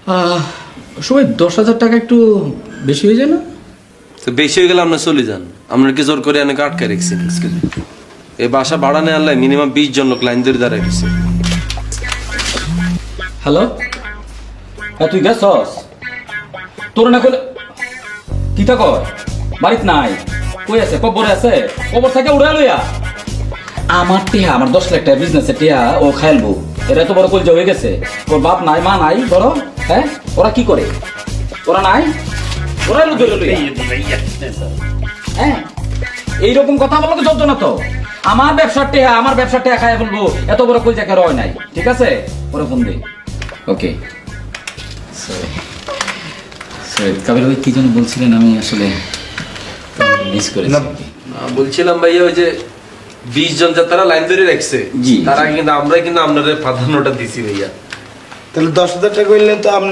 সবাই 10,000 টাকা একটু বেশি হয়ে যায় না? তো বেশি হয়ে গেলে আপনার চলে যান, আপনার কি জোর করে অনেক আটকে রেখেছেন। এই বাসা ভাড়া নেওয়ার লাই মিনিমাম 20 জন লোক লাইন ধরে দাঁড়ায় গেছে। হ্যালো, হ্যাঁ তুই গেছস? তোর না কইলে কি তা কয় বাড়িত নাই, কই আছে? কবরে আছে? কবর থেকে উড়া লইয়া আমার টিহা, আমার 10 লাখ টাকা বিজনেসের টিহা ও খাইলবো। এরা তো বড় কলজা হয়ে গেছে, ওর বাপ নাই মা নাই বড়। হ্যাঁ ওরা কি করে? ওরা নাই, ওরা এলো ধরে লইয়া। হ্যাঁ এইরকম কথা বলো তো চলতো না তো। আমার ব্যবসার টিহা, আমার ব্যবসার টিহা খাইয়া বলবো, এত বড় কলজা কে রয় নাই। ঠিক আছে, ওরা ফোন দে। ওকে কাবিল ভাই কি যেন বলছিলেন, আমি আসলে মিস করেছি। বলছিলাম ভাইয়া ওই যে 20 জন যারা লাইন ধরে রাখছে, জি, তারা কিন্তু আমরাই কিন্তু আপনাদের প্রাধান্যটা দিছি ভাইয়া। তাহলে 10,000 টাকা করলে তো